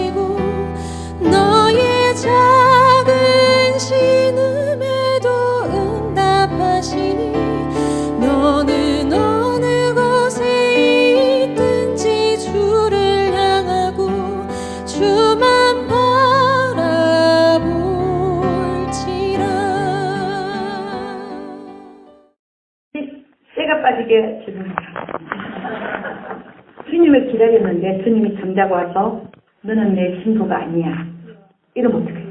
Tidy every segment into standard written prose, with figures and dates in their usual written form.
보시고 너의 작은 신음에도 응답하시니 너는 어느 곳에 있든지 주를 향하고 주만 바라볼지라. 때가 빠지게 죄송합니다. 주님을 기다렸는데 주님이 잠자고 와서 너는 내 신부가 아니야. 이러면 어떡해?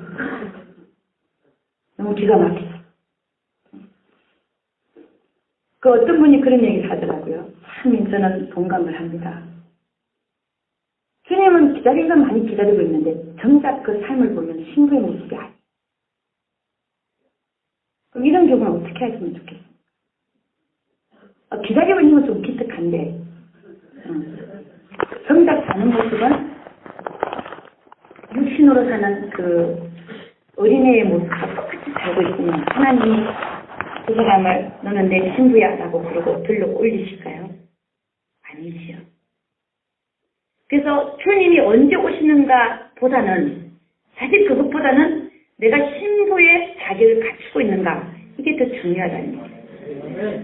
너무 기가 막히죠. 그 어떤 분이 그런 얘기를 하더라고요. 참 저는 동감을 합니다. 주님은 기다린 건 많이 기다리고 있는데 정작 그 삶을 보면 신부의 모습이 아니에요. 그럼 이런 경우는 어떻게 하시면 좋겠어요? 기다리고 있는 건 좀 기특한데 정작 사는 모습은 육신으로 사는 그 어린애의 모습과 똑같이 살고 있으면 하나님이 그 사람을 너는 내 신부야 라고 그러고 들러 올리실까요? 아니지요. 그래서 주님이 언제 오시는가 보다는 사실 그것보다는 내가 신부의 자격을 갖추고 있는가 이게 더 중요하다는 거예요.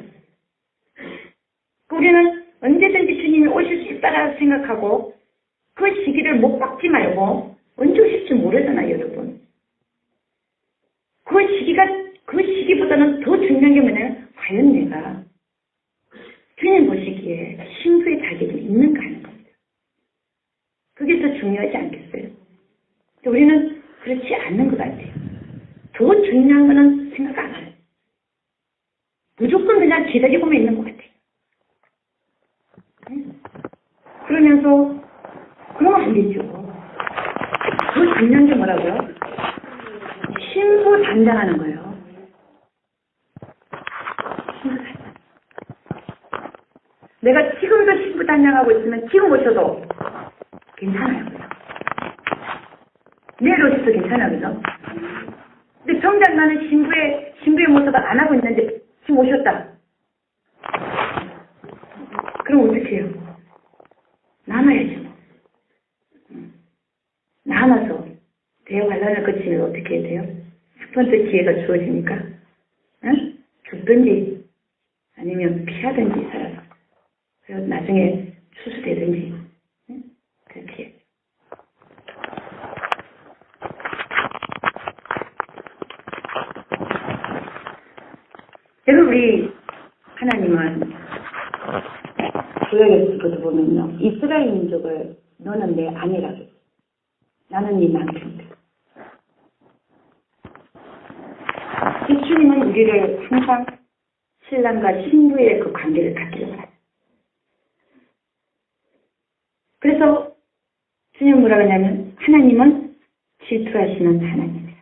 우리는 언제든지 주님이 오실 수 있다라고 생각하고 그 시기를 못 박지 말고 언제 오실지 모르잖아요, 여러분. 그 시기보다는 더 중요한 게 뭐냐면 과연 내가 주님 보시기에 신부의 자격이 있는가 하는 겁니다. 그게 더 중요하지 않겠어요? 우리는 그렇지 않는 것 같아요. 더 중요한 거는 생각 안 해요. 무조건 그냥 기다리고만 있는 것 같아요. 그러면서 그러면 안 되죠. 더 중요한 게 뭐라고요? 신부 단장하는 거예요. 내가 지금도 신부 단장하고 있으면 지금 오셔도 괜찮아요. 내일 오셔도 괜찮아요. 그죠? 근데 정작 나는 신부의 모습을 안 하고 있는데 지금 오셨다. 그럼 어떻게 해요? 나눠야죠. 나눠서 대환란을 거치면 어떻게 해야 돼요? 첫 번째 기회가 주어지니까 응? 죽든지 아니면 피하든지 살아서 그리고 나중에 추수되든지 응? 그렇게 해야죠. 여러분 우리 하나님은 구약에서부터 보면요. 이스라엘 민족을 너는 내 아내라고 했어요. 나는 네 남편이다. 주님은 우리를 항상 신랑과 신부의 그 관계를 갖기를 바랍니다. 그래서 주님 뭐라고 하냐면 하나님은 질투하시는 하나님이다.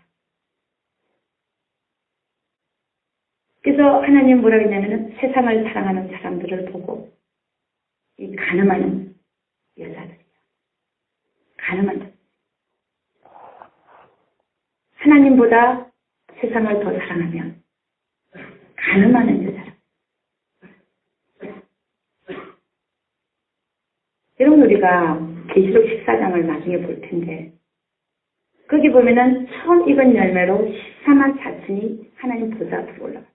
그래서 하나님 뭐라고 했냐면 세상을 사랑하는 사람들을 보고 이 가늠하는 여자들이요. 가늠한다. 하나님보다 세상을 더 사랑하면 가늠하는 여자라. 여러분 우리가 계시록 14장을 나중에 볼 텐데 거기 보면은 처음 익은 열매로 14만 4천이 하나님 보좌 앞으로 올라가.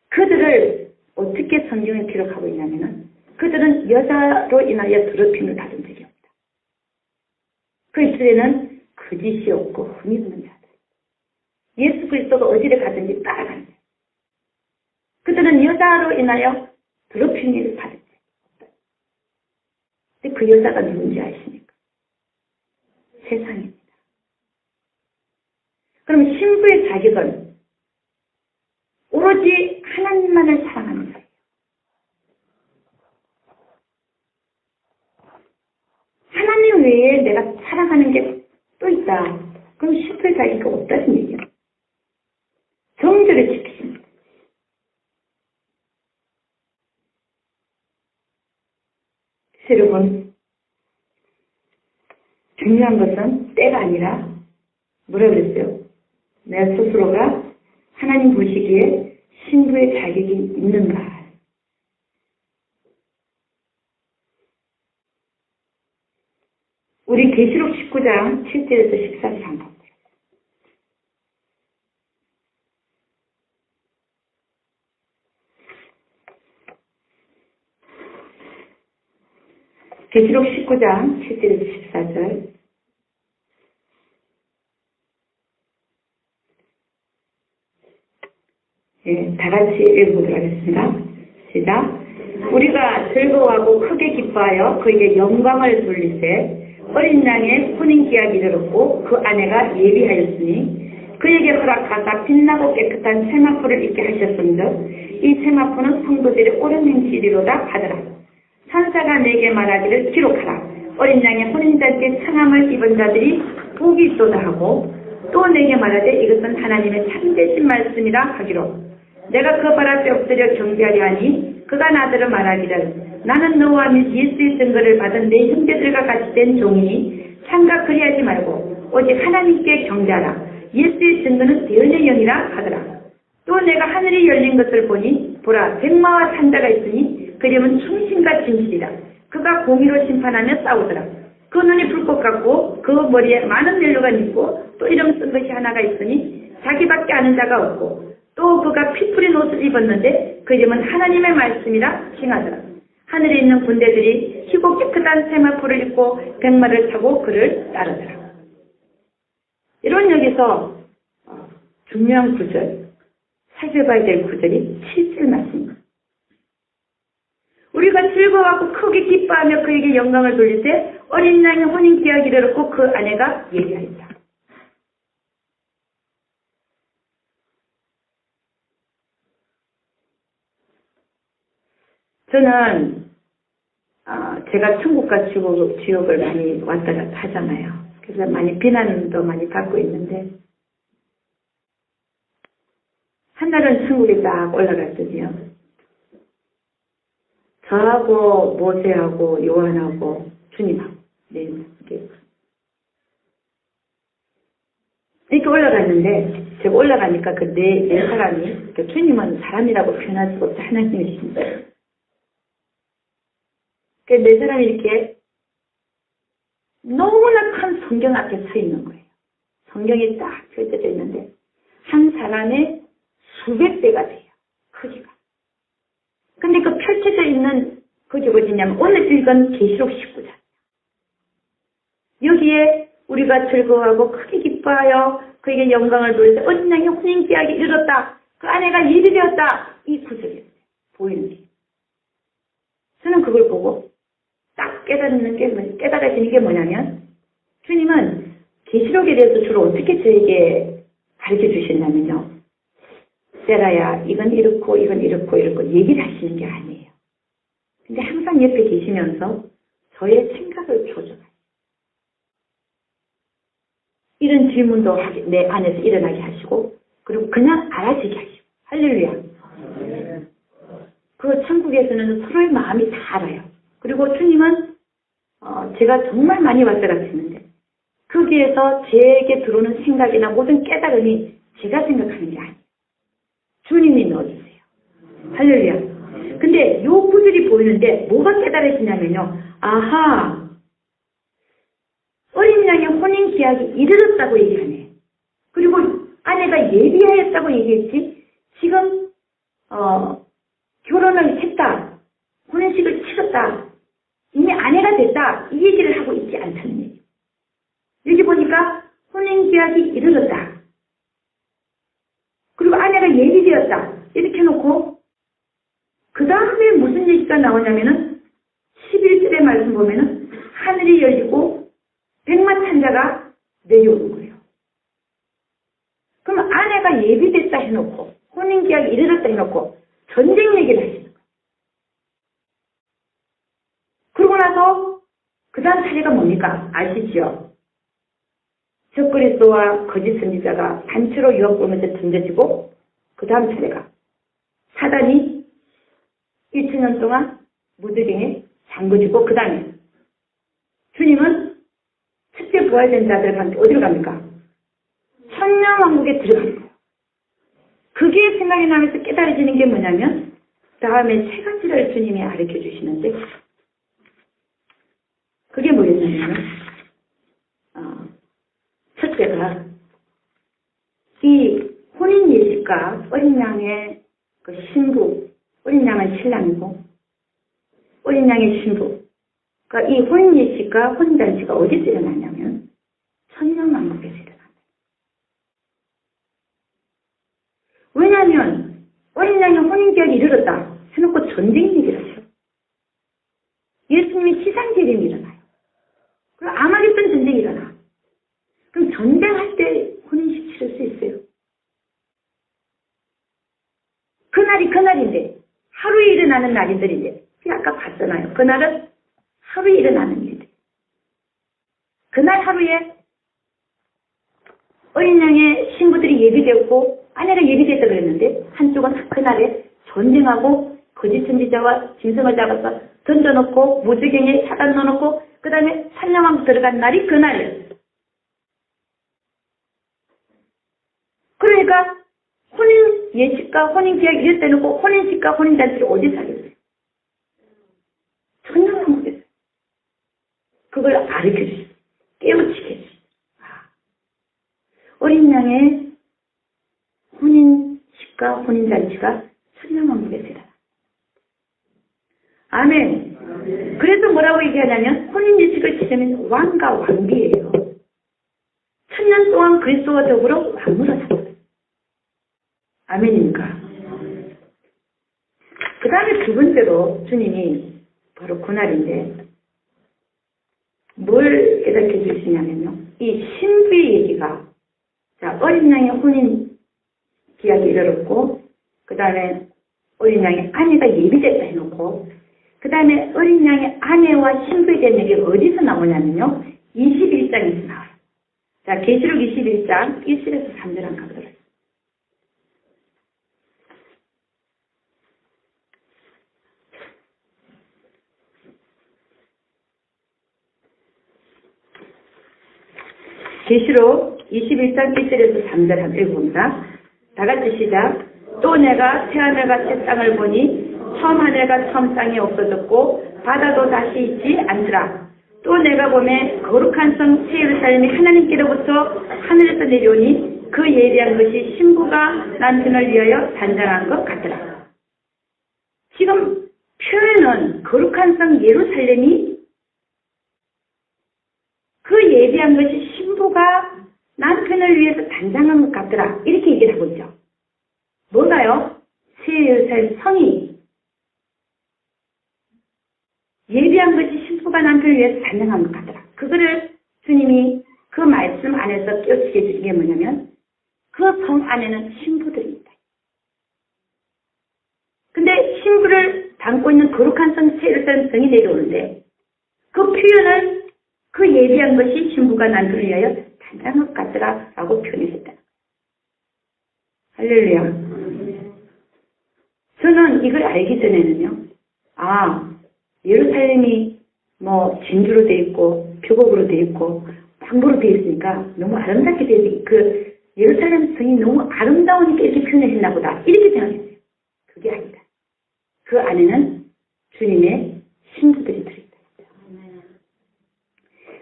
그들을 어떻게 성경에 기록하고 있냐면은 그들은 여자로 인하여 더럽힘을 받은 적이 없다. 그 이들에는 거짓이 없고 흠이 없는 자들. 예수 그리스도가 어디를 가든지 따라가는 자. 그들은 여자로 인하여 더럽힘을 받은 적이 없다. 근데 그 여자가 누군지 아십니까? 세상입니다. 그럼 신부의 자격은 오로지 하나님만을 사랑하는 자예요. 하나님 외에 내가 사랑하는 게 또 있다. 그럼 신부의 자격이 없다는 얘기예요. 정절을 지키십니다. 여러분, 중요한 것은 때가 아니라 뭐라 그랬어요? 내 스스로가 하나님 보시기에 신부의 자격이 있는가? 우리 우리 계시록 19장 7절에서 14절 한번 보세요. 계시록 19장 7절에서 14절. 예, 다 같이 읽어보도록 하겠습니다. 시작. 우리가 즐거워하고 크게 기뻐하여 그에게 영광을 돌리세 어린 양의 혼인기약이 이르렀고 그 아내가 예비하였으니 그에게 허락하사 빛나고 깨끗한 세마포를 입게 하셨음즉 이 세마포는 성도들의 옳은 행실이로다 하더라. 천사가 내게 말하기를 기록하라. 어린 양의 혼인잔치에 청함을 입은 자들이 복이 있도다 하고 또 내게 말하되 이것은 하나님의 참되신 말씀이라 하기로 내가 그 발 앞에 엎드려 경배하려 하니 그가 나더러 말하기를 나는 너와 및 예수의 증거를 받은 내 형제들과 같이 된 종이니 창가 그리하지 말고 오직 하나님께 경배하라. 예수의 증거는 대언의 영이라 하더라. 또 내가 하늘이 열린 것을 보니 보라 백마와 산자가 있으니 그 이름은 충신과 진실이라. 그가 공의로 심판하며 싸우더라. 그 눈이 불꽃 같고 그 머리에 많은 멜로가 있고 또 이름 쓴 것이 하나가 있으니 자기밖에 아는 자가 없고 또 그가 피 뿌린 옷을 입었는데 그 이름은 하나님의 말씀이라 칭하더라. 하늘에 있는 군대들이 희고 깨끗한 세마포를 입고 백마를 타고 그를 따르더라. 이런 여기서 중요한 구절, 살펴봐야 될 구절이 7절 말씀입니다. 우리가 즐거워하고 크게 기뻐하며 그에게 영광을 돌릴 때 어린 양의 혼인기약이 이르렀고 그 아내가 예비하였다. 저는 제가 천국과 지옥을 많이 왔다 갔다 하잖아요. 그래서 많이 비난도 많이 받고 있는데 한 날은 천국에 딱 올라갔더니요. 저하고 모세하고 요한하고 주님하고 이렇게 올라갔는데 제가 올라가니까 그 네 사람이 주님은 사람이라고 표현할 수가 없다 하나님이십니다. 그 네 사람이 이렇게 너무나 큰 성경 앞에 서 있는 거예요. 성경이 딱 펼쳐져 있는데 한 사람의 수백 배가 돼요. 크기가. 근데 그 펼쳐져 있는 그게 어디냐면 오늘 읽은 계시록 19장. 여기에 우리가 즐거워하고 크게 기뻐하여 그에게 영광을 돌려서 어린 양의 혼인기약이 이르렀다. 그 아내가 예비되었다. 이 구절이 보이는 게. 저는 그걸 보고 딱 깨달아지는 게 뭐냐면 주님은 계시록에 대해서 주로 어떻게 저에게 가르쳐 주셨냐면요. 세라야 이건 이렇고 이건 이렇고 얘기를 하시는 게 아니에요. 근데 항상 옆에 계시면서 저의 생각을 표줘요. 이런 질문도 내 안에서 일어나게 하시고 그리고 그냥 알아지게 하시고 할렐루야. 그 천국에서는 서로의 마음이 다 알아요. 그리고 주님은 제가 정말 많이 왔다 갔다 했는데 거기에서 제게 들어오는 생각이나 모든 깨달음이 제가 생각하는 게 아니에요. 주님이 넣어주세요. 할렐루야. 근데 요 구절이 보이는데 뭐가 깨달아지냐면요. 아하, 어린 양의 혼인 기약이 이르렀다고 얘기하네. 그리고 아내가 예비하였다고 얘기했지. 지금 결혼을 했다. 혼인식을 치렀다. 이미 아내가 됐다. 이 얘기를 하고 있지 않다는 얘기예요. 여기 보니까 혼인 기약이 이르렀다. 그리고 아내가 예비되었다. 이렇게 해놓고 그 다음에 무슨 얘기가 나오냐면은 11절의 말씀 보면은 하늘이 열리고 백마 찬자가 내려오는 거예요. 그럼 아내가 예비됐다 해놓고 혼인계약이 이르렀다 해놓고 전쟁 얘기를 하시는 거예요. 그러고 나서 그 다음 차례가 뭡니까? 아시죠? 적그리스도와 거짓 선지자가 단체로 유혹하면서 던져지고 그 다음 차례가 사단이 1,000년 동안 무드경에 잠그지고 그 다음에 주님은 첫째 부활된 자들한테 어디로 갑니까? 천년왕국에 들어가는 거예요. 그게 생각이 나면서 깨달아지는 게 뭐냐면 다음에 세 가지를 주님이 가르쳐 주시는데 그게 뭐였냐면 첫째가 이 혼인 예식과 어린 양의 그 신부, 어린 양은 신랑이고 어린 양의 신부. 그러니까 이 혼인 예식과 혼인 잔치가 어디서 일어나냐면 천년왕국에서 일어납니다. 왜냐하면 어린 양의 혼인 계약이 이르렀다 해놓고 전쟁이 일어나요. 예수님이 지상재림이 일어나요. 그럼 아마겟돈 전쟁이 일어나. 그럼 전쟁할 때 혼인식 치를 수 있어요. 그날인데 하루에 일어나는 날인들인데 아까 봤잖아요. 그날은 하루에 일어나는 일들. 그날 하루에 어린 양의 신부들이 예비되었고 아내가 예비됐다 그랬는데 한쪽은 그날에 전쟁하고 거짓 선지자와 짐승을 잡아서 던져놓고 무지경에 사단 넣어놓고 그 다음에 산양왕 들어간 날이 그날이에요. 그러니까 혼인 예식과 혼인 계약 이럴 때 놓고 혼인식과 혼인잔치를 어디서 하겠어요? 천년왕국에서. 그걸 가르쳐주세요. 깨우치게 해주세요. 어린 양의 혼인식과 혼인잔치가 천년왕국에서 일어나. 아멘. 그래서 뭐라고 얘기하냐면 혼인예식을 치르면 왕과 왕비예요. 천년 동안 그리스도와 더불어 왕으로 살아요. 아멘입니까? 그 다음에 두 번째로 주님이 바로 그날인데 뭘 깨닫게 해주시냐면요. 이 신부의 얘기가 자 어린 양의 혼인 기약이 이르렀고 그 다음에 어린 양의 아내가 예비됐다 해놓고 그 다음에 어린 양의 아내와 신부에 대한 얘기가 어디서 나오냐면요. 21장에서 나와요. 자 계시록 21장 1절에서 3절 한 가보도록 하겠습니다. 계시록 21장 1절에서 3절 한번 읽어봅니다. 다 같이 시작. 또 내가 새하늘과 새 땅을 보니 처음 하늘과 처음 땅이 없어졌고 바다도 다시 있지 않더라. 또 내가 보매 거룩한 성 새 예루살렘이 하나님께로부터 하늘에서 내려오니 그 예비한 것이 신부가 남편을 위하여 단장한 것 같더라. 지금 표현은 거룩한 성 예루살렘이 그 예비한 것이 신부가 남편을 위해서 단장한 것 같더라. 이렇게 얘기를 하고 있죠. 뭐가요? 새 예루살렘 성이 예비한 것이 신부가 남편을 위해서 단장한 것 같더라. 그거를 주님이 그 말씀 안에서 깨우치게 해주신 게 뭐냐면 그 성 안에는 신부들이 있다. 근데 신부를 담고 있는 거룩한 성 새 예루살렘 성이 내려오는데 그 표현을 그 예비한 것이 신부가 남편을 위하여 단장한 것 같더라 라고 표현했다. 할렐루야. 저는 이걸 알기 전에는요. 예루살렘이 뭐 진주로 돼 있고 표곡으로 돼 있고 방부로 돼 있으니까 너무 아름답게 돼 있고 그 예루살렘 성이 너무 아름다우니까 이렇게 표현을 했나 보다. 이렇게 생각했어요. 그게 아니다. 그 안에는 주님의 신부들이 들어있다.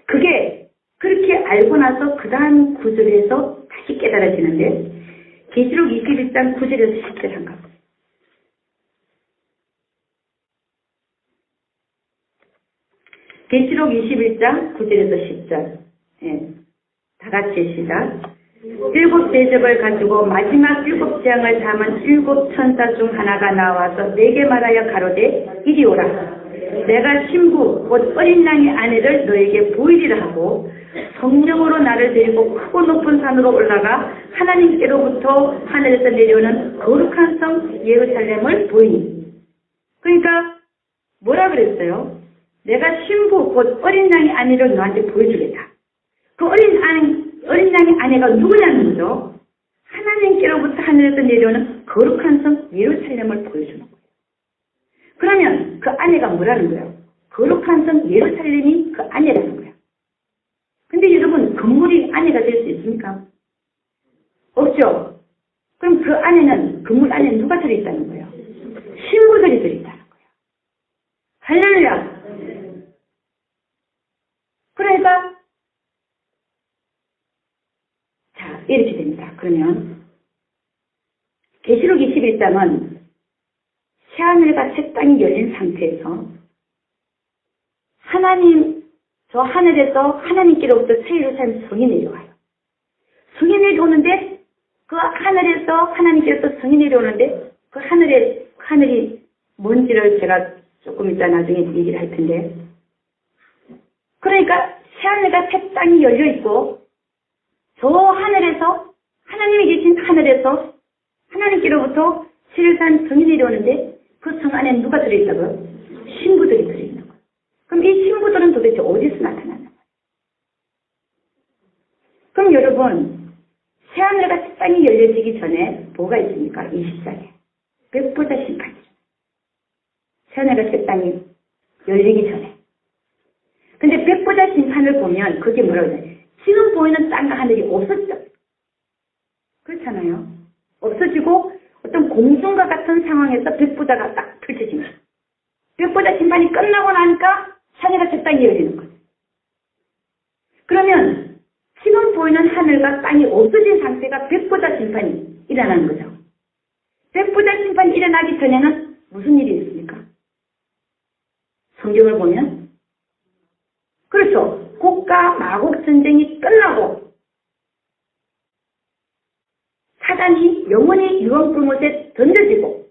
그게 그렇게 알고 나서 그 다음 구절에서 다시 깨달아지는데 계시록 21장 9절에서 10절 한가 보세요. 계시록 21장 9절에서 10절. 다 같이 시작. 7 대접을 가지고 마지막 7 재앙을 담은 7 천사 중 하나가 나와서 내게 말하여 가로되 이리 오라. 내가 신부 곧 어린 양의 아내를 너에게 보이리라 하고 성령으로 나를 데리고 크고 높은 산으로 올라가 하나님께로부터 하늘에서 내려오는 거룩한 성 예루살렘을 보이니. 그러니까 뭐라 그랬어요? 내가 신부 곧 어린 양의 아내를 너한테 보여주겠다. 그 어린 양의 아내가 누구냐는 거죠? 하나님께로부터 하늘에서 내려오는 거룩한 성 예루살렘을 보여주는 거예요. 그러면 그 아내가 뭐라는 거예요? 거룩한 성 예루살렘이 그 아내라는 거예요. 근데 여러분 건물이 아내가 될 수 있습니까? 없죠? 그럼 그 안에는 건물 안에 누가 들어있다는 거예요? 신부들이 들어있다는 거예요. 할렐루야. 그러니까 이렇게 됩니다. 그러면 계시록 21장은 새하늘과 새 땅이 열린 상태에서 하나님, 저 하늘에서 하나님께로부터 새 예루살렘 성이 내려와요. 성이 내려오는데 그 하늘에서 하나님께로부터 성이 내려오는데 그 하늘이 뭔지를 제가 조금 이따 나중에 얘기를 할 텐데, 그러니까 새하늘과 새 땅이 열려 있고 저 하늘에서 하나님이 계신 하늘에서 하나님께로부터 새 예루살렘 성이 내려오는데 그 성 안에 누가 들어있다고요? 신부들이 들어있는 거예요. 그럼 이 신부들은 도대체 어디서 나타나는 거예요? 그럼 여러분, 새하늘과 새 땅이 열려지기 전에 뭐가 있습니까? 20장에 백보자 심판이죠. 새하늘과 새 땅이 열리기 전에. 근데 백보자 심판을 보면 그게 뭐라고 해요? 지금 보이는 땅과 하늘이 없어지죠. 그렇잖아요. 없어지고 어떤 공중과 같은 상황에서 백보자가 딱 펼쳐집니다. 백보자 심판이 끝나고 나니까 하늘과 새 땅이 열리는 거예요. 그러면 지금 보이는 하늘과 땅이 없어진 상태가 백보자 심판이 일어나는 거죠. 백보자 심판이 일어나기 전에는 무슨 일이 있습니까? 성경을 보면 그렇죠. 곡과 마곡 전쟁이 끝나고 사단이 영원히 유황불못에 던져지고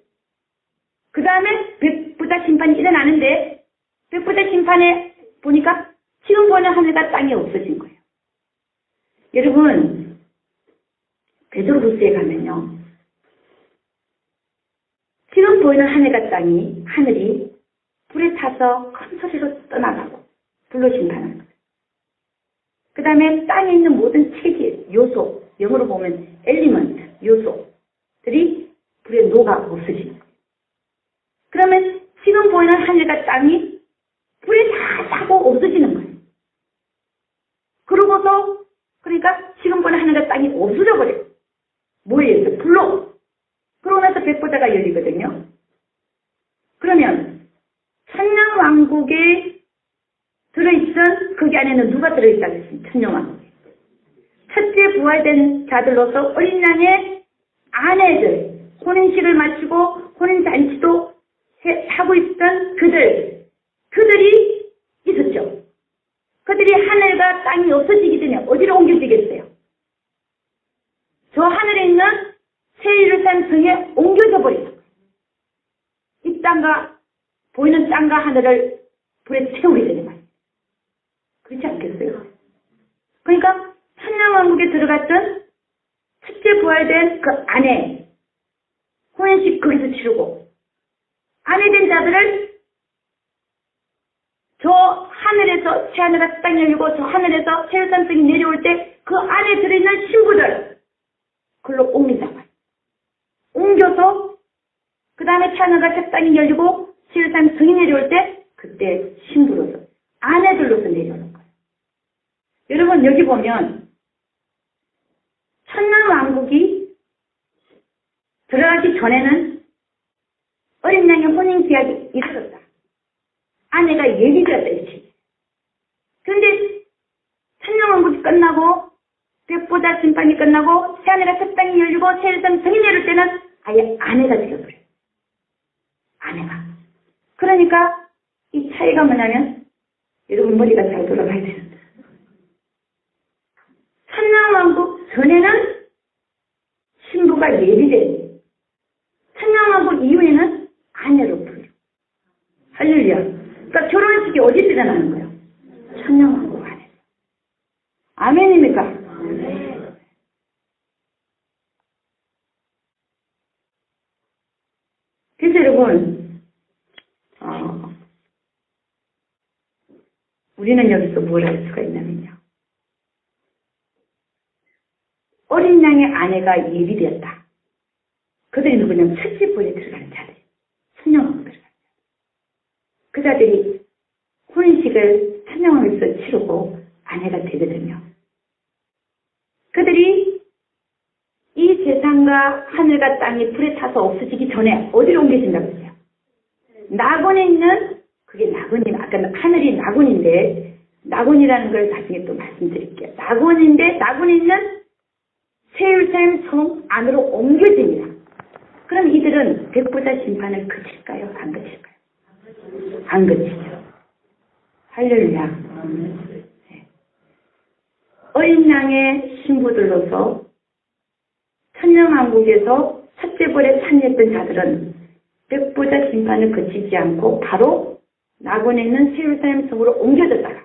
그 다음에 백보자 심판이 일어나는데 백보자 심판에 보니까 지금 보는 하늘과 땅이 없어진 거예요. 여러분, 베드로후서에 가면요. 지금 보이는 하늘과 땅이 하늘이 불에 타서 큰 소리로 떠나가고 불로 심판하는 거예요. 그 다음에 땅에 있는 모든 체질, 요소, 영어로 보면 엘리먼트, 요소들이 불에 녹아 없어지는 거예요. 그러면 지금 보이는 하늘과 땅이 불에 다 타고 없어지는 거예요. 그러고서 그러니까 지금 보이는 하늘과 땅이 없어져 버려요. 뭐예요? 불로. 그러고 나서 백보자가 열리거든요. 그러면 천년왕국에 들어있던 거기 안에는 누가 들어있다고 했습니까? 천년왕국에. 첫째 부활된 자들로서 어린 양의 아내들, 혼인식을 마치고 혼인잔치도 하고 있던 그들이 있었죠. 그들이 하늘과 땅이 없어지기 전에 어디로 옮겨지겠어요? 저 하늘에 있는 새 예루살렘 성에 옮겨져 버렸어요. 이 땅과 보이는 땅과 하늘을 불에 채우게 되는 거예요. 그렇지 않겠어요? 그러니까 천년왕국에 들어갔던 첫째 부활된 그 아내 혼인식 거기서 치르고 아내된 자들을 저 하늘에서 새하늘과 땅이 열리고 저 하늘에서 새 예루살렘 성이 내려올 때 그 안에 들어있는 신부들 그걸로 옮긴다고 해요. 옮겨서 그 다음에 새하늘과 새 땅이 열리고 새 예루살렘 성이 내려올 때 그때 신부로서 아내들로서 내려오는 거예요. 여러분 여기 보면 천년왕국이 들어가기 전에는 어린 양의 혼인 계약이 이루어졌다. 아내가 예비되었다 이렇게. 그런데 천년왕국이 끝나고 백보자 심판이 끝나고 새하늘과 새 땅이 열리고 새 예루살렘 성이 내릴 때는 아예 아내가 되어버려요. 아내가. 그러니까 이 차이가 뭐냐면 여러분 머리가 잘 돌아가야 되는데 천년왕국 전에는 신부가 예비된 천년왕국 이후에는 아내로 불려. 할렐루야. 그러니까 결혼식이 어디서 일어나는 거예요? 천년왕국 안에서. 아멘입니까? 그래서 여러분 우리는 여기서 뭘 할 수가 있냐면요. 어린 양의 아내가 예비되었다. 그들이 누구냐면 첫째 부에 들어가는 자들. 천년왕국 들어가는 자들. 그 자들이 혼인식을 천년왕국에서 치르고 아내가 되거든요. 그들이 이 세상과 하늘과 땅이 불에 타서 없어지기 전에 어디로 옮겨진다고 했어요? 낙원에 있는 그게 낙원이 아까 하늘이 낙원인데 낙원이라는 걸 나중에 또 말씀드릴게요. 낙원인데 낙원에 있는 새 예루살렘 성 안으로 옮겨집니다. 그럼 이들은 백보자 심판을 그칠까요? 안 그칠까요? 안 그치죠. 할렐루야. 네. 어린 양의 신부들로서 천년왕국에서 첫째 벌에 참여했던 자들은 백보자 심판을 그치지 않고 바로 낙원에 있는 새 예루살렘 성으로 옮겨졌다가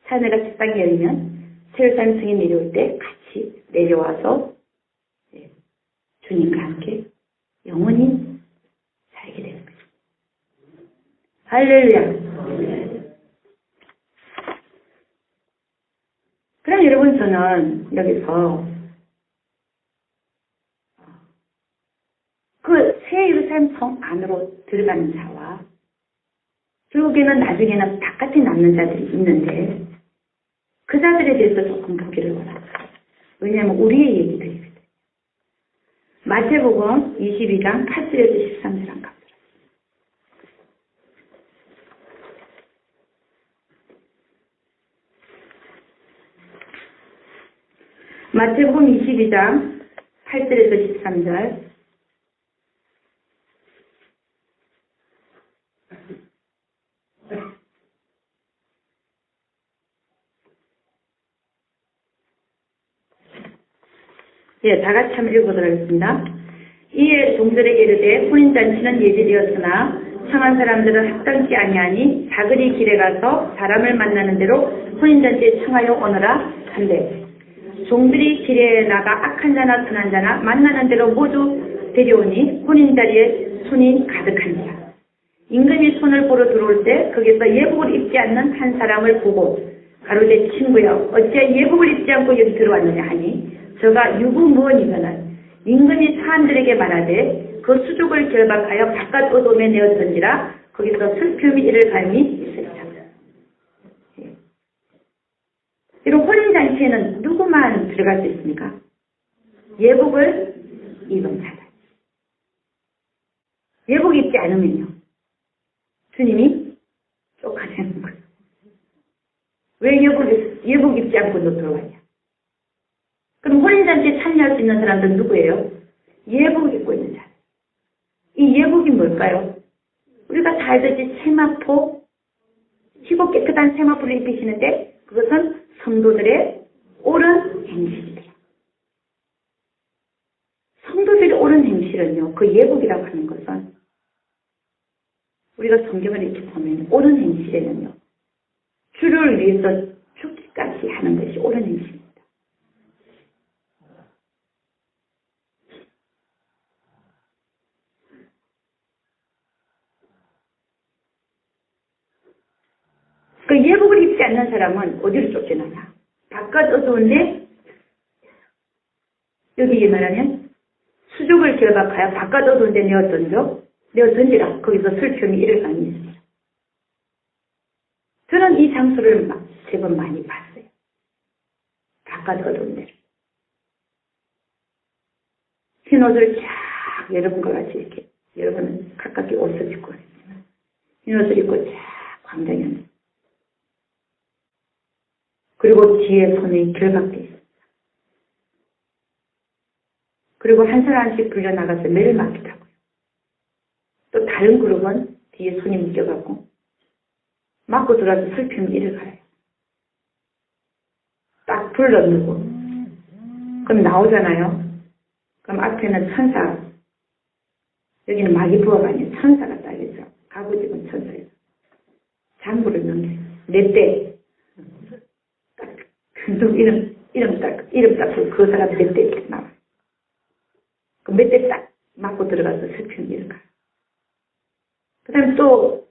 사내가 책상이 열리면 새 예루살렘 성이 내려올 때 같이 내려와서 주님과 함께 영원히 살게 되는 거죠. 할렐루야. 그럼 여러분, 저는 여기서 그 새 예루살렘 성 안으로 들어가는 자와 결국에는 나중에는 바깥에 남는 자들이 있는데 그 자들에 대해서 조금 보기를 원합니다. 왜냐하면 우리의 얘기들이거든요. 마태복음 22장 8절에서 13절 한 갑니다. 마태복음 22장 8절에서 13절. 예, 다 같이 한번 읽어보도록 하겠습니다. 이에 종들에게 이르되 혼인잔치는 예비되었으나 청한 사람들은 합당치 아니하니 사거리 길에 가서 사람을 만나는 대로 혼인잔치에 청하여 오너라 한대. 종들이 길에 나가 악한 자나 선한 자나 만나는 대로 모두 데려오니 혼인자리에 손이 가득하니라. 임금이 손을 보러 들어올 때 거기서 예복을 입지 않는 한 사람을 보고 가로되 친구여 어찌하여 예복을 입지 않고 여기 들어왔느냐 하니 저가 유부무원이거늘 임금이 사람들에게 말하되 그 수족을 결박하여 바깥 어둠에 내어 던지라 거기서 슬픔이 이를 갈미 있으리라. 이런 혼인잔치에는 누구만 들어갈 수 있습니까? 예복을 입은 자다. 예복 입지 않으면요. 주님이 쫓아내는 거예요. 왜 예복 입지 않고 너 들어왔냐? 그럼 혼인잔치에 참여할 수 있는 사람들은 누구예요? 예복 입고 있는 자. 이 예복이 뭘까요? 우리가 다 알듯이 세마포, 희고 깨끗한 세마포를 입히시는데 그것은 성도들의 옳은 행실이다. 성도들의 옳은 행실은요, 그 예복이라고 하는 것은 우리가 성경을 이렇게 보면 옳은 행실에는요, 주를 위해서 죽기까지 하는 것이 옳은 행실입니다. 그 예복을 입지 않는 사람은 어디로 쫓겨나냐? 바깥 어두운데 여기 말하면 수족을 결박하여 바깥 어두운데 내어 던지라. 거기서 슬픔이 이를 많이 있습니다. 저는 이 장소를 제법 많이 봤어요. 바깥 어두운 데를. 흰 옷을 쫙 여러분과 같이 이렇게 여러분은 가깝게 옷을 입고 있지만 흰 옷을 입고 쫙 광장에 앉아. 그리고 뒤에 손이 결박되어 있습니다. 그리고 한 사람씩 불려나가서 매를 맞기도 하고요. 또 다른 그룹은 뒤에 손이 묶여갖고 맞고 들어와서 슬픔이 이를 가요. 딱 불러누고 그럼 나오잖아요. 그럼 앞에는 천사, 여기는 마귀부하가 아니에요. 천사가 딱 있어. 가부집은 천사예요. 장부를 넘겨요. 내 때. 이름 딱 그 사람 몇 대 이렇게 나와요. 그 몇 대 딱 맞고 들어가서 슬픔이 이렇게. 그 다음에 또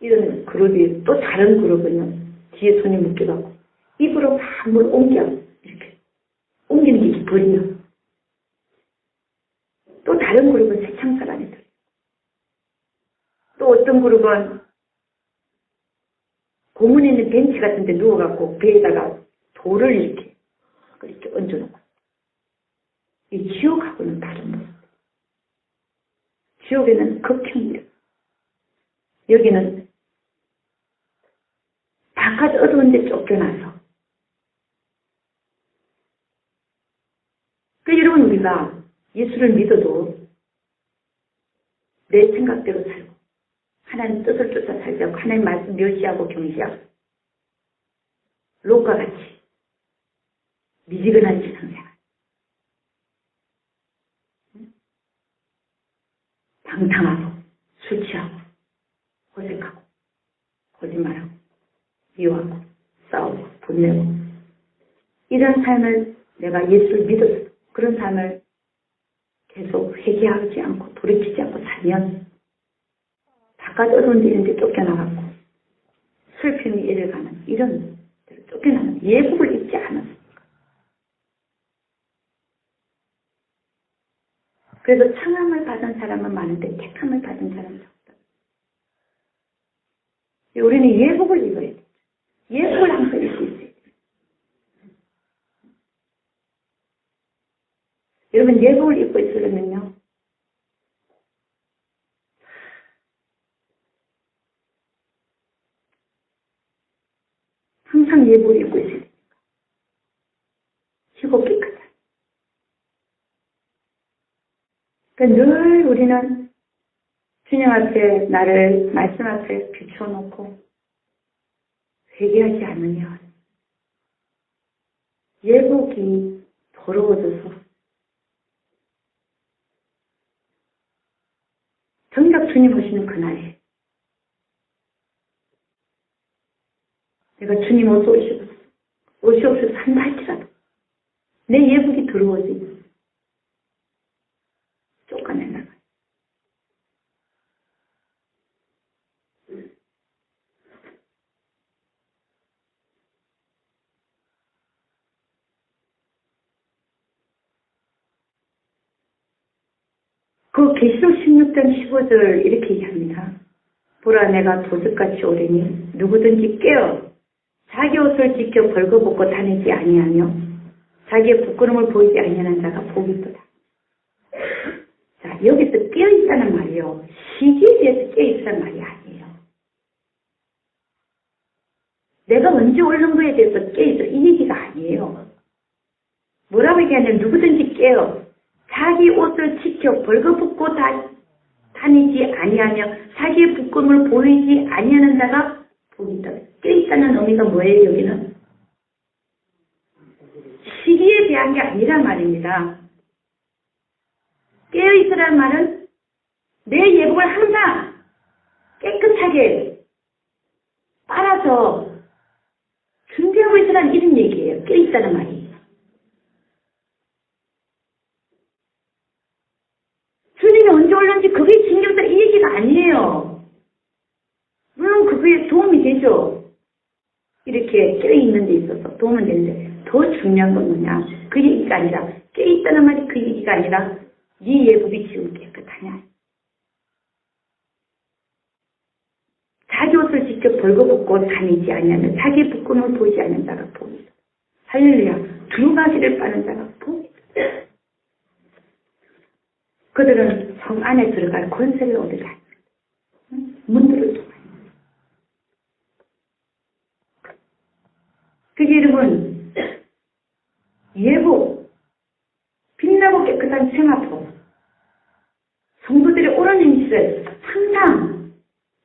이런 그룹이 또 다른 그룹은요. 뒤에 손이 묶여갖고 입으로 막 뭘 옮겨. 이렇게. 옮기는 게 이렇게 버리요. 또 다른 그룹은 새창살 안에 들어요. 또 어떤 그룹은 고문에 있는 벤치 같은 데 누워갖고 배에다가 돌을 이렇게 얹어놓고. 이 지옥하고는 다른 모습. 지옥에는 극형이에요. 여기는 바깥 어두운 데 쫓겨나서 그 여러분, 우리가 예수를 믿어도 내 생각대로 살고 하나님 뜻을 쫓아 살지 않고 하나님 말씀 멸시하고 경시하고 롯과 같이 미지근한 신앙생활, 방탕하고 술 취하고 호색하고 거짓말하고 미워하고 싸우고 분내고 이런 삶을 내가 예수를 믿어서 그런 삶을 계속 회개하지 않고 돌이키지 않고 살면 바깥 어두운 데 있는 데 쫓겨나가고 슬픔이 이래 가는 이런 데로 쫓겨나는 예복을 입지 않았습니까? 그래서 청함을 받은 사람은 많은데 택함을 받은 사람은 적다. 우리는 예복을 입어야 돼. 예복을 항상 입고 있어야 돼. 여러분, 예복을 입고 있으려면요, 항상 예복을 입고 있어야 됩니다. 희고 깨끗한. 그러니까 늘 우리는 주님 앞에 나를 말씀 앞에 비춰놓고 회개하지 않으면 예복이 더러워져서 정작 주님 오시는 그날에 내가 주님 어서 오시옵소서 한다 할지라도 내 예복이 더러워지면 쫓아내나가. 그 계시록 16장 15절 이렇게 얘기합니다. 보라 내가 도둑같이 오리니 누구든지 깨어 자기 옷을 지켜 벌거벗고 다니지 아니하며 자기의 부끄러움을 보이지 아니하는 자가 복이 있도다. 자, 여기서 깨어있다는 말이요, 시기에 대해서 깨어있다는 말이 아니에요. 내가 언제 옳은 거에 대해서 깨어있어 이 얘기가 아니에요. 뭐라고 얘기하냐면 누구든지 깨어 자기 옷을 지켜 벌거벗고 다니지 아니하며 자기의 부끄러움을 보이지 아니하는 자가 복이 있다. 깨어있다는 의미가 뭐예요? 여기는 시기에 대한 게 아니란 말입니다. 깨어있으란 말은 내 예복을 항상 깨끗하게 빨아서 준비하고 있으란 이런 얘기예요. 깨어있다는 말이. 주님이 언제 올는지 그게 신경쓰라 이 얘기가 아니에요. 물론 그거에 도움이 되죠. 이렇게 깨어있는 데 있어서 도움은 되는데 더 중요한 건 뭐냐, 그 얘기가 아니라 깨어있다는 말이 그 얘기가 아니라 네 예복이 지금 깨끗하냐, 자기 옷을 직접 벌거벗고 다니지 아니하면 자기의 부끄러움을 보이지 않는 자가 복이 있다. 할렐루야. 두 가지를 빠는 자가 복이 있다. 그들은 성 안에 들어갈 권세를 얻으리 아니라 문들을 통하여. 그게 여러분 예복, 빛나고 깨끗한 생활법, 성도들의 옳은 행실을 항상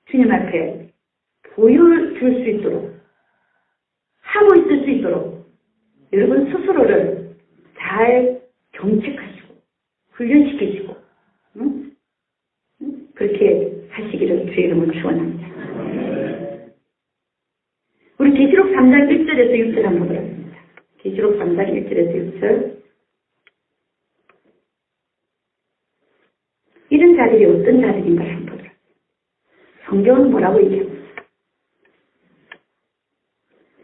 주님 앞에 보여줄 수 있도록 하고 있을 수 있도록 여러분 스스로를 잘 경책하시고 훈련시키시고 그렇게 하시기를 주의 이름으로 축원합니다. 우리 계시록 3장 1절에서 6절 한번 보겠습니다. 계시록 3장 1절에서 6절. 이런 자들이 어떤 자들인가 한번 보도록. 성경은 뭐라고 얘기합니까?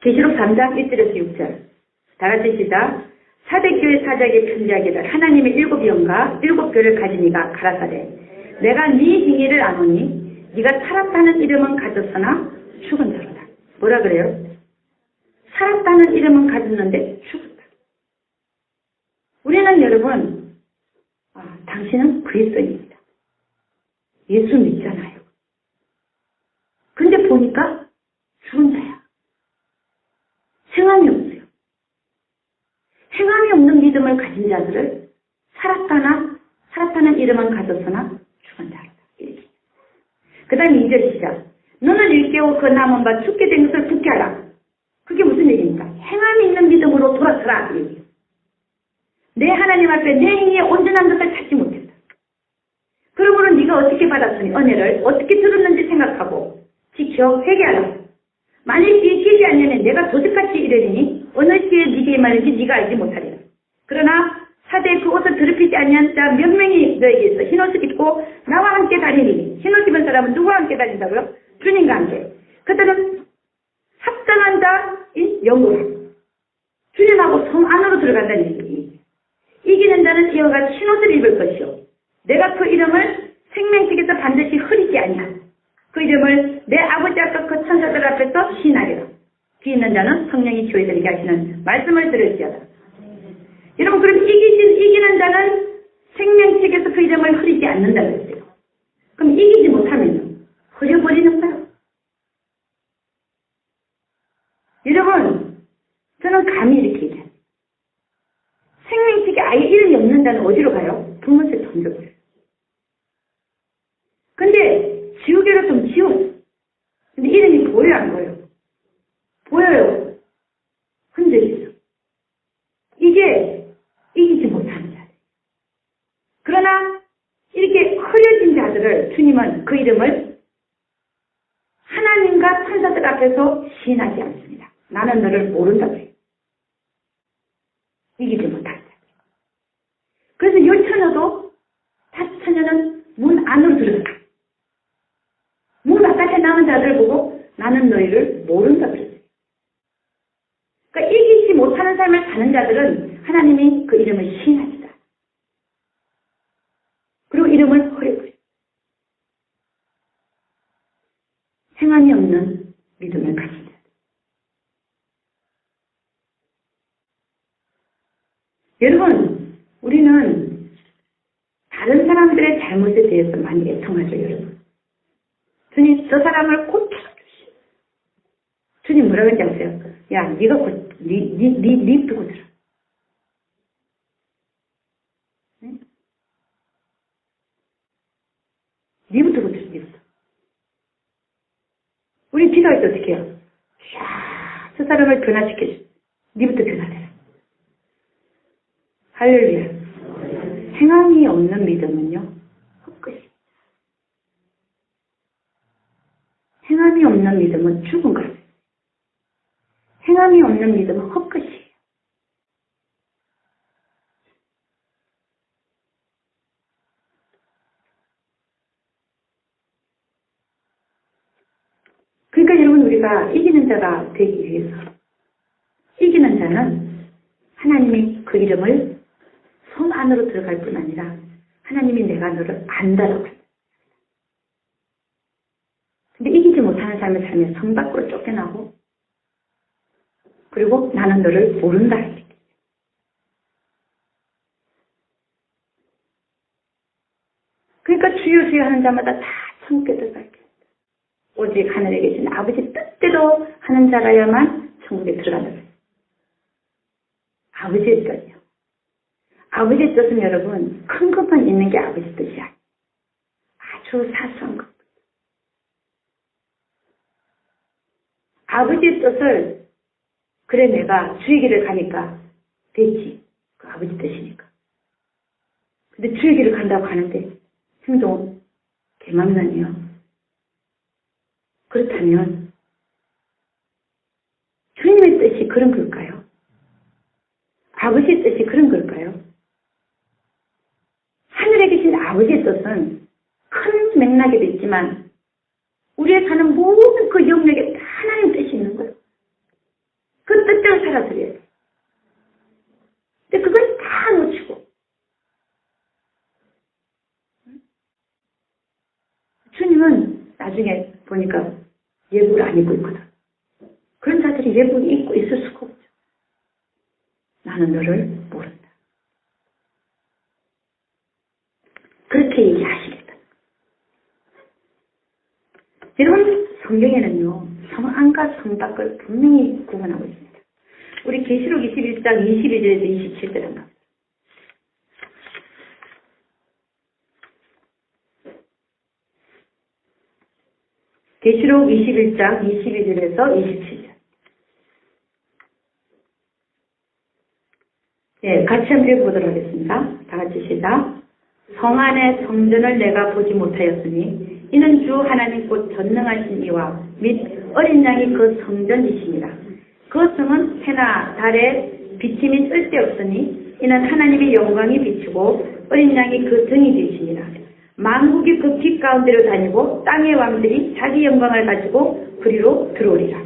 계시록 3장 1절에서 6절. 다 같이 시작. 사대교회 사자에게 편지하기를 하나님의 7영과 7별을 가진 이가 가라사대 내가 네 행위를 아노니 네가 살았다는 이름은 가졌으나 죽은 자로다. 뭐라 그래요? 살았다는 이름은 가졌는데 죽었다. 우리는 여러분 당신은 그리스도인입니다. 예수 믿잖아요. 근데 보니까 죽은 자야. 행함이 없어요. 행함이 없는 믿음을 가진 자들을 살았다는 이름은 가졌으나 죽은 자라. 그 다음 2절 시작. 너는 일깨워 그 남은 바 죽게 된 것을 듣게 하라. 그게 무슨 얘기입니까? 행함이 있는 믿음으로 돌아서라. 내 하나님 앞에 내 행위에 온전한 것을 찾지 못했다. 그러므로 네가 어떻게 받았으니 은혜를 어떻게 들었는지 생각하고 지켜 회개하라. 만일 이에 깨지 않으면 내가 도둑같이 이르리니 어느 시에 네게 말인지 네가 알지 못하리라. 그러나 사대에 그 옷을 더럽히지 아니한 자 몇 명이 너에게 있어 흰옷을 입고 나와 함께 다니니 흰옷 입은 사람은 누구와 함께 다닌다고요? 주님과 함께. 그들은 합당한 자인 영으로 주님하고 성 안으로 들어간다는 얘기. 이기는 자는 이와 같이 흰옷을 입을 것이요 내가 그 이름을 생명책에서 반드시 흐리지 아니한 그 이름을 내 아버지 앞과 그 천사들 앞에서 시인하리라. 귀 있는 자는 성령이 교회들에게 하시는 말씀을 들을지어다. 여러분, 그럼 이기는 자는 생명책에서 그 이름을 흐리지 않는다고 했어요. 그럼 이기지 못하면 흐려버리는 거예요. 여러분, 저는 감히 이렇게 얘기해요. 생명책에 아예 이름이 없는 자는 어디로 가요? 불못에 던져버려요. 근데 지우개로 좀 지워요. 근데 이름이 보여요, 안 보여요? 보여요. 흔적이 있어. 이게 이기지 못하는 자들. 그러나 이렇게 흐려진 자들을 주님은 그 이름을 하나님과 천사들 앞에서 시인하지 않습니다. 나는 너를 모른다고 해요. 이기지 못하는 자들. 그래서 요 처녀도 다시 처녀는 문 안으로 들어가. 문 바깥에 남은 자들을 보고 나는 너희를 모른다고 그랬어요. 그러니까 이기지 못하는 삶을 사는 자들은 하나님이 그 이름을 시인하시다. 그리고 이름을 허려버려요. 행함이 없는 믿음을 가진 자. 여러분, 우리는 다른 사람들의 잘못에 대해서 많이 애통하죠, 여러분. 주님, 저 사람을 고쳐주시. 주님 뭐라고 했지 아세요? 야, 네가 네 두고 들어. 네? 니부터 고쳐, 니부터. 우리 기도할 때 어떻게 해요? 샤, 저 사람을 변화시켜줘. 니부터 변화되라. 할렐루야. 행함이 없는 믿음은요, 헛것입니다. 행함이 없는 믿음은 죽은 거예요. 행함이 없는 믿음은 헛것이에요. 그러니까 여러분, 우리가 이기는 자가 되기 위해서 이기는 자는 하나님이 그 이름을 성 안으로 들어갈 뿐 아니라 하나님이 내가 너를 안다라고 합니다. 근데 이기지 못하는 삶을 살면 성 밖으로 쫓겨나고 그리고 나는 너를 모른다. 그러니까 주여 주여 하는 자마다 다 천국에 들어갈게. 오직 하늘에 계신 아버지 뜻대로 하는 자라야만 천국에 들어간다. 아버지의 뜻이요. 아버지의 뜻은 여러분 큰 것만 있는 게 아버지 뜻이야. 아주 사소한 것. 아버지의 뜻을 그래 내가 주의 길을 가니까 됐지. 그 아버지 뜻이니까. 근데 주의 길을 간다고 하는데 행동 개망난이요. 그렇다면 주님의 뜻이 그런 걸까요? 아버지의 뜻이 그런 걸까요? 하늘에 계신 아버지의 뜻은 큰 맥락에도 있지만 우리의 가는 모든 그 영역에 다 하나님 뜻이 있는 거예요. 그 뜻대로 살아드려야 돼. 근데 그걸 다 놓치고 주님은 나중에 보니까 예복을 안 입고 있거든. 그런 자들이 예복을 입고 있을 수가 없죠. 나는 너를 모른다. 그렇게 얘기하시겠다. 여러분, 성경에는요, 성 안과 성 밖을 분명히 구분하고 있습니다. 우리 계시록 21장 22절에서 27절 한번. 계시록 21장 22절에서 27절. 예, 같이 한번 읽어보도록 하겠습니다. 다 같이 시작. 성 안의 성전을 내가 보지 못하였으니 이는 주 하나님 곧 전능하신 이와 및 어린 양이 그 성전이시니라. 그 성은 해나 달에 비침이 쓸데없으니 이는 하나님의 영광이 비추고 어린 양이 그 등이 되시니라. 만국이 그 빛 가운데로 다니고 땅의 왕들이 자기 영광을 가지고 그리로 들어오리라.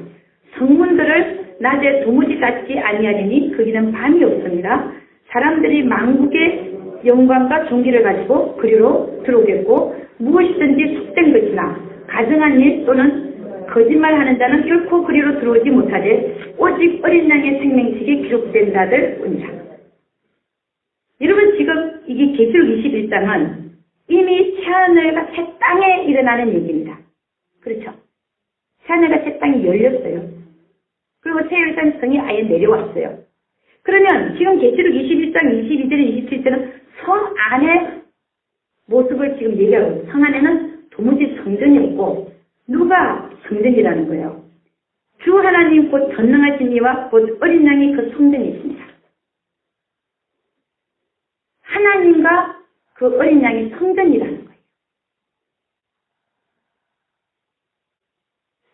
성문들을 낮에 도무지 닫지 아니하리니 거기는 밤이 없습니다. 사람들이 만국의 영광과 존귀를 가지고 그리로 들어오겠고 무엇이든지 속된 것이나 가증한 일 또는 거짓말하는 자는 결코 그리로 들어오지 못하되 오직 어린 양의 생명책이 기록된 자들 뿐이라. 여러분 지금 이게 계시록 21장은 이미 새하늘과 새 땅에 일어나는 얘기입니다. 그렇죠? 새하늘과 새 땅이 열렸어요. 그리고 새 열산 성이 아예 내려왔어요. 그러면 지금 계시록 21장 22절 27절은 성 안의 모습을 지금 얘기하고 있어요. 성 안에는 도무지 성전이 없고 누가 성전이라는 거예요. 주 하나님 곧 전능하신 이와 곧 어린 양이 그 성전이십니다. 하나님과 그 어린 양이 성전이라는 거예요.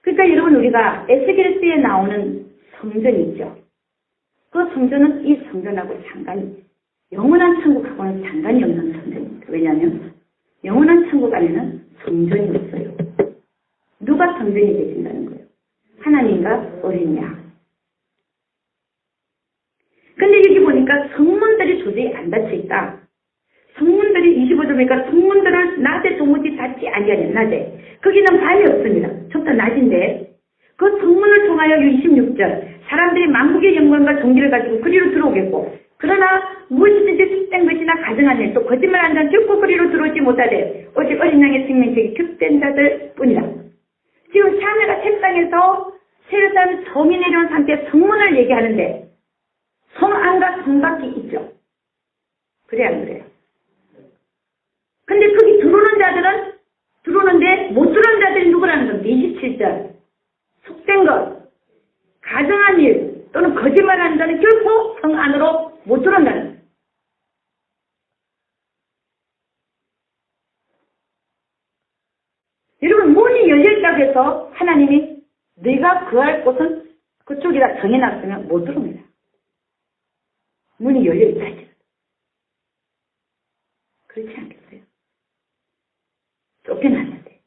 그러니까 여러분 우리가 에스겔서에 나오는 성전이 있죠. 그 성전은 이 성전하고 영원한 천국하고는 상관이 없는 성전입니다. 왜냐하면 영원한 천국 안에는 성전이 없어요. 누가 성전이 되신다는 거예요? 하나님과 어린 양. 근데 여기 보니까 성문들이 도저히 안 닫혀 있다. 성문들이 25절 보니까 성문들을 낮에 도무지 닫지 아니하냐. 낮에. 거기는 밤이 없습니다. 전부 다 낮인데 그 성문을 통하여 26절 사람들이 만국의 영광과 존귀를 가지고 그리로 들어오겠고 그러나 무엇이든지 속된 것이나 가증한 일 또 거짓말하는 자는 결코 그리로 들어오지 못하되 오직 어린 양의 생명책이 격된 자들 뿐이라. 지금 새하늘과 새 땅에서 세르산 성이 내려온 상태의 성문을 얘기하는데 성 안과 성 밖이 있죠. 그래 안 그래요? 근데 거기 들어오는 자들은 들어오는데 못 들어오는 자들이 누구라는 겁니다. 27절 속된 것, 가증한 일 또는 거짓말하는 자는 결코 성 안으로 못 들어온다는 거예요. 여러분 문이 열려있다고 해서 하나님이 네가 구할 곳은 그쪽이라 정해놨으면 못 들어옵니다. 문이 열려있다 할지라도. 그렇지 않겠어요? 쫓겨났는데.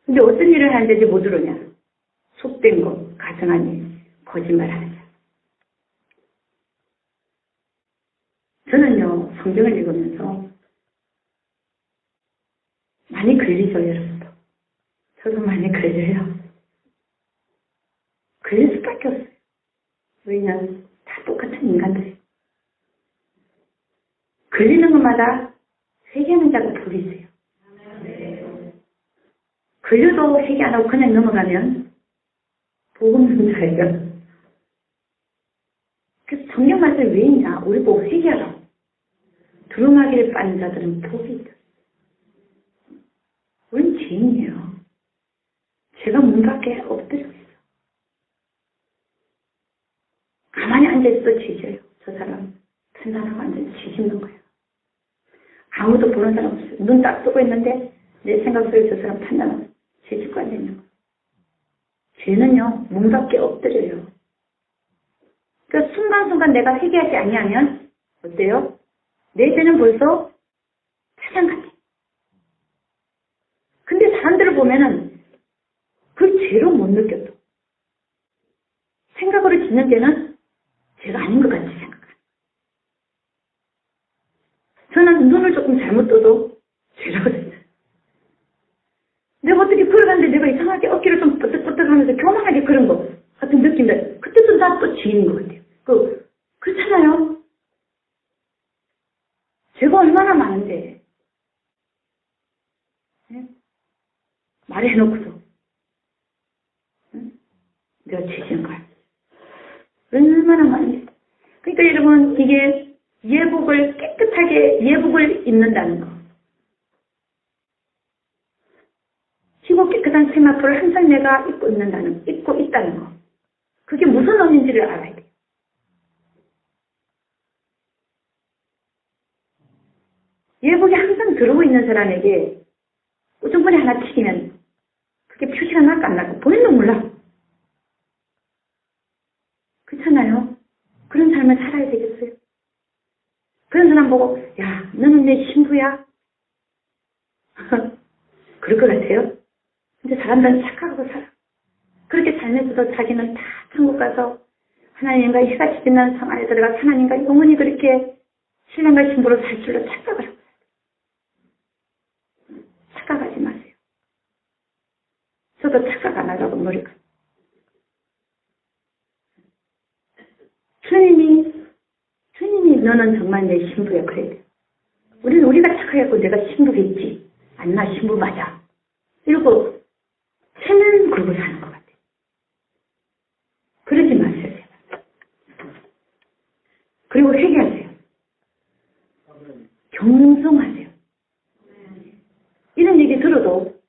근데 어떤 일을 하는데 못 들어오냐? 속된 것, 가증한 일, 거짓말하는 자. 저는요, 성경을 읽으면서 많이 걸리죠, 여러분도. 저도 많이 걸려요. 걸릴 수밖에 없어요. 왜냐하면 다 똑같은 인간들이에요. 걸리는 것마다 회개하는 자가 복이 있어요. 걸려도 회개 안 하고 그냥 넘어가면 복 없는 자예요. 그래서 성경 말씀이 왜 있냐? 우리 보고 회개하라고. 두루마기를 빠는 자들은 복이 있다. 우린 죄인이에요. 제가 문 밖에 엎드리고 있어. 가만히 앉아있어 지져요. 저 사람 판단하고 앉아서 지집는 거예요. 아무도 보는 사람 없어요. 눈 딱 뜨고 있는데 내 생각 속에 저 사람 판단하고 지집고 앉아있는 거예요. 죄는요 문 밖에 엎드려요. 그 순간순간 내가 회개하지 아니하면 어때요? 내 죄는 벌써 세상 같아. 근데 사람들을 보면은 그 죄로 못 느껴도 생각으로 짓는 죄는 죄가 아닌 것 같이 생각해요. 저는 눈을 조금 잘못 떠도 죄라고 생각해요. 내가 어떻게 걸어가는데 내가 이상하게 어깨를 좀 뻗떡뻗떡하면서 교만하게 그런 거 같은 느낌인데 그때도 나 또 죄인 것 같아요. 그렇잖아요. 죄가 얼마나 많은데 네? 말해놓고도 응? 내가 죄지은 거야. 얼마나 많이. 그러니까 여러분 이게 예복을 깨끗하게 예복을 입는다는 거. 희고 깨끗한 세마포를 항상 내가 입고 있다는 거. 그게 무슨 의미인지를 알아야 돼요. 예복이 항상 들어오고 있는 사람에게 우정권이 하나 튀기면 그게 표시가 날까 안 날까 보이는 몰라. 그렇잖아요. 그런 삶을 살아야 되겠어요. 그런 사람 보고 야 너는 내 신부야? 그럴 것 같아요. 근데 사람들은 착각하고 살아. 그렇게 살면서도 자기는 다 천국 가서 하나님과 희같이 빛나는 성 안에 들어가 하나님과 영원히 그렇게 신랑과 신부로 살 줄로 착각을 하고 착각하지 마세요. 저도 착각 안 하려고 노력합니다. 주님이 너는 정말 내 신부야 그래야 돼. 우리가 착각했고 내가 신부겠지. 나 신부 맞아. 이러고 체면 걸고 사는 것 같아요. 그러지 마세요. 그리고 회개하세요. 경성하세요. 이런 얘기 들어도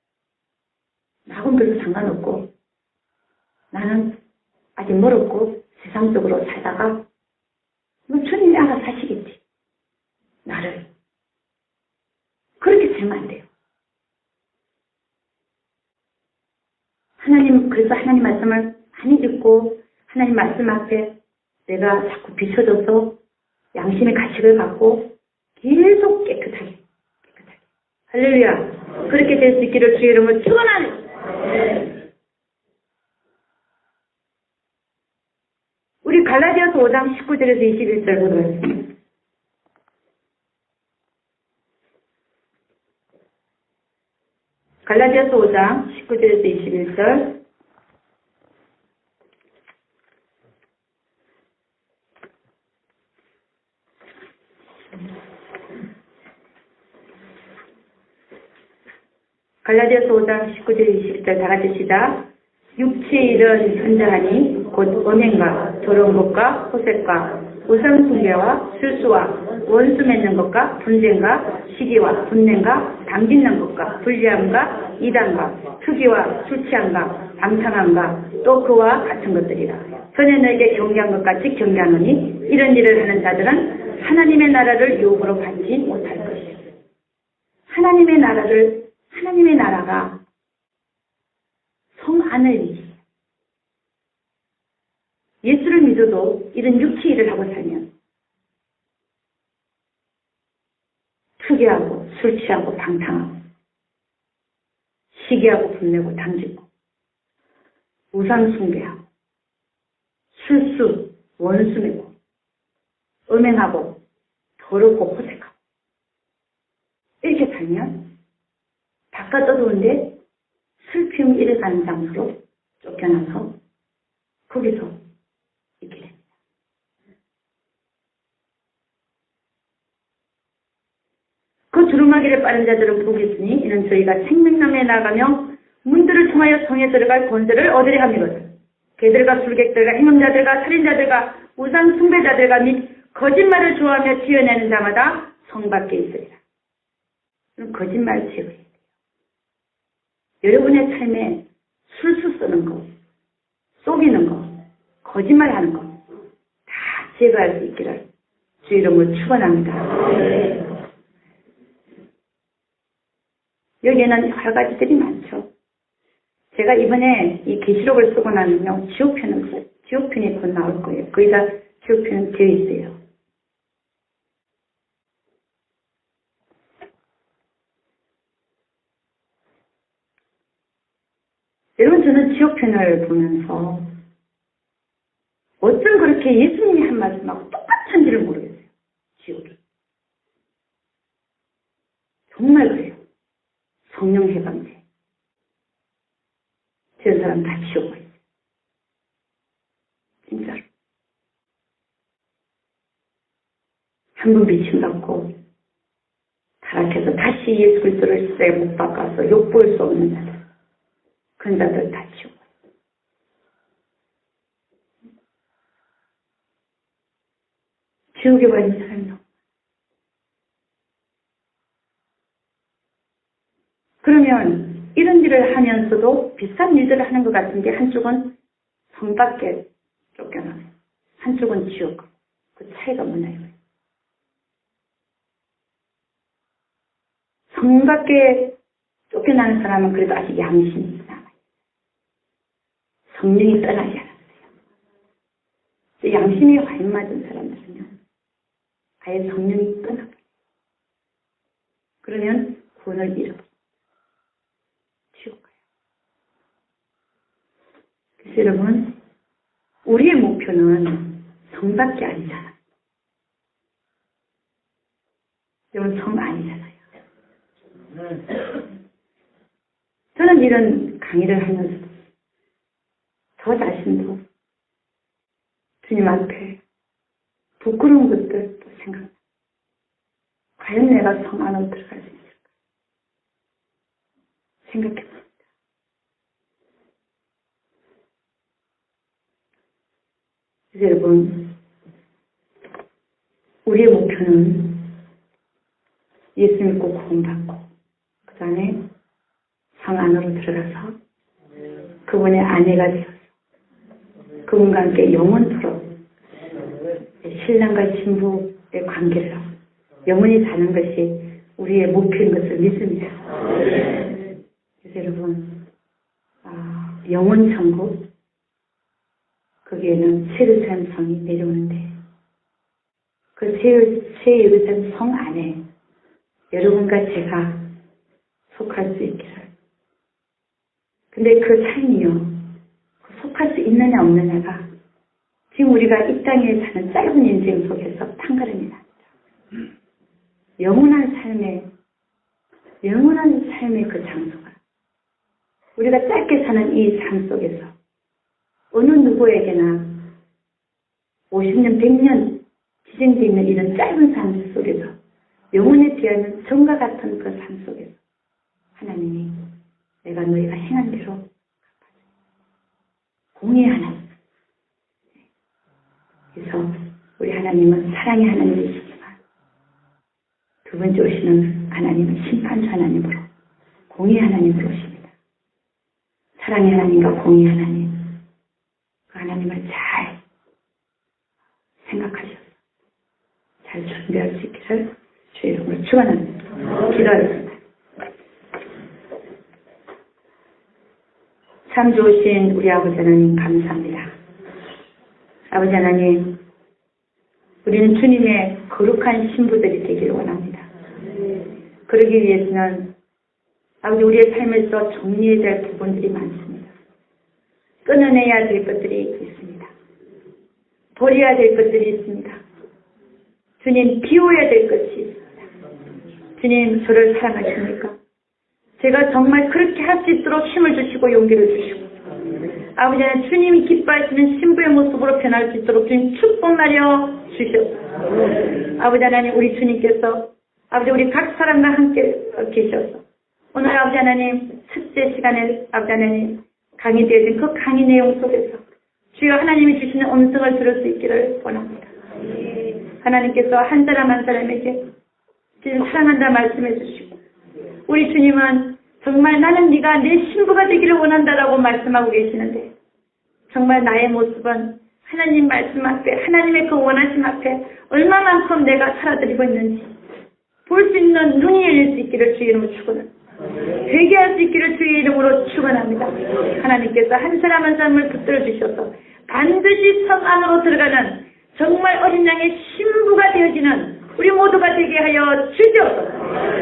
나하고는 별로 상관없고 나는 아직 멀었고 세상적으로 살다가 뭐 주님이 알아서 하시겠지. 나를. 그렇게 살면 안 돼요. 그래서 하나님 말씀을 많이 듣고 하나님 말씀 앞에 내가 자꾸 비춰져서 양심의 가책을 갖고 계속 깨끗하게. 할렐루야. 그렇게 될 수 있기를 주의 이름으로 축원하네. 우리 갈라디아서 5장 19절에서 21절 보도록 갈라디아서 5장 19절에서 21절. 갈라디아서 5장 19절 20절 다 같이 시작. 육체의 일은 현저하니 곧 언행과 더러운 것과 호색과 우상숭배와 술수와 원수 맺는 것과 분쟁과 시기와 분냄과 당짓는 것과 불리함과 이단과 투기와 술취함과 방탕함과 또 그와 같은 것들이라. 전에 너에게 경계한 것 같이 경계하노니 이런 일을 하는 자들은 하나님의 나라를 유업으로 받지 못할 것이요. 하나님의 나라가 성 안을 예수를 믿어도 이런 육체 일을 하고 살면 투기하고 술 취하고 방탕하고 시기하고 분내고 당짓고 우상 숭배하고 술수 원수 내고 음행하고 더럽고 호색하고 이렇게 살면 바깥 어두운데 슬픔 일어가는 장소로 쫓겨나서 거기서 있게 됩니다. 그 두루마기를 빠른 자들은 복이 있으니 이는 저희가 생명나무에 나가며 문들을 통하여 성에 들어갈 권세를 얻으려 함이거든. 개들과 술객들과 행음자들과 살인자들과 우상 숭배자들과 및 거짓말을 좋아하며 지어내는 자마다 성 밖에 있으리라. 그럼 거짓말 제거해야 돼요. 여러분의 삶에 술수 쓰는 거, 속이는 거, 거짓말하는 거 다 제거할 수 있기를 주 이름으로 축원합니다. 여기에는 여러 가지들이 많죠. 제가 이번에 이 계시록을 쓰고 나면요, 지옥편이 곧 나올 거예요. 거의 다 지옥편은 되어 있어요. 여러분, 저는 지옥편을 보면서 어쩜 그렇게 예수님이 한 말씀하고 똑같은지를 모르겠어요. 지옥이. 정말 그래요. 성령 해방제. 저 사람 다 지옥 가 있어요. 진짜로. 한 번 비침받고 타락해서 다시 예수 그리스도를 쇠 못 바꿔서 욕볼 수 없는 자들. 그런 자들 다 지옥 가 있어요. 지옥에 와 있는 사람이 일을 하면서도 비싼 일들을 하는 것 같은데 한쪽은 성 밖에 쫓겨나고 한쪽은 지옥. 그 차이가 뭐냐 이거예요. 성 밖에 쫓겨나는 사람은 그래도 아직 양심이 남아요. 성령이 떠나지 않았어요. 양심이 발맞은 사람들은요, 아예 성령이 떠나버려요. 그러면 구원을 잃어버려요. 지옥 가요. 그래서 여러분, 우리의 목표는 성밖에 아니잖아요. 여러분, 성 아니잖아요. 저는 이런 강의를 하면서 저 자신도 주님 앞에 부끄러운 것들도 생각나요. 과연 내가 성 안으로 들어갈 수 있을까? 생각해봅니다. 그래서 여러분, 우리의 목표는 예수 믿고 구원받고 그 다음에 성 안으로 들어가서 그분의 아내가 되어서 그분과 함께 영원토록 신랑과 신부의 관계를 하고 영원히 사는 것이 우리의 목표인 것을 믿습니다. 그래서 여러분, 영원 천국, 거기에는 새 예루살렘 성이 내려오는데 그 새 예루살렘 성 안에 여러분과 제가 속할 수 있기를. 근데 그 삶이요, 속할 수 있느냐 없느냐가 지금 우리가 이 땅에 사는 짧은 인생 속에서 판가름이 납니다. 영원한 삶의 그 장소가 우리가 짧게 사는 이 삶 속에서 어느 누구에게나 50년, 100년 지정되어 있는 이런 짧은 삶 속에서 영혼에 대한 정과 같은 그 삶 속에서 하나님이 내가 너희가 행한 대로 공의 하나님. 그래서 우리 하나님은 사랑의 하나님이시지만 두 번째 오시는 하나님은 심판주 하나님으로 공의 하나님으로 오십니다. 사랑의 하나님과 공의 하나님, 그 하나님을 잘 생각하셔서 잘 준비할 수 있기를 주의 이름으로 축원합니다. 기도하겠습니다. 참 좋으신 우리 아버지 하나님 감사합니다. 아버지 하나님, 우리는 주님의 거룩한 신부들이 되기를 원합니다. 그러기 위해서는 아버지 우리의 삶에서 정리해야 될 부분들이 많습니다. 끊어내야 될 것들이 있습니다. 버려야 될 것들이 있습니다. 주님, 비워야 될 것이 있습니다. 주님, 저를 사랑하십니까? 제가 정말 그렇게 할 수 있도록 힘을 주시고 용기를 주시고 아버지 하나님, 주님이 기뻐하시는 신부의 모습으로 변할 수 있도록 주님 축복하여 주시옵소서. 아버지 하나님, 우리 주님께서 아버지 우리 각 사람과 함께 계셔서 오늘 아버지 하나님 첫째 시간에 아버지 하나님 강의되어진 그 강의 내용 속에서 주여 하나님이 주시는 음성을 들을 수 있기를 원합니다. 하나님께서 한 사람 한 사람에게 지금 사랑한다 말씀해 주시고 우리 주님은 정말 나는 네가 내 신부가 되기를 원한다라고 말씀하고 계시는데 정말 나의 모습은 하나님 말씀 앞에 하나님의 그 원하심 앞에 얼마만큼 내가 살아드리고 있는지 볼 수 있는 눈이 열릴 수 있기를 주의 이름으로 축원합니다. 회개할 수 있기를 주의 이름으로 축원합니다. 하나님께서 한 사람 한 사람을 붙들어 주셔서 반드시 성 안으로 들어가는 정말 어린 양의 신부가 되어지는 우리 모두가 되게 하여 주시옵소서.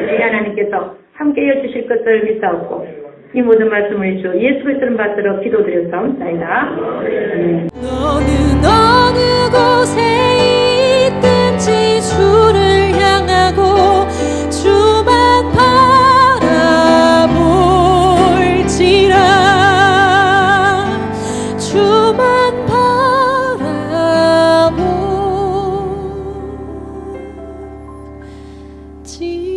우리 하나님께서 함께 해주실 것을 믿사옵고 이 모든 말씀을 주 예수 그리스도를 받들어 기도드렸사옵나이다. 너는 어느 곳에 있든지 주를 향하고 주만 바라볼지라 주만 바라볼지라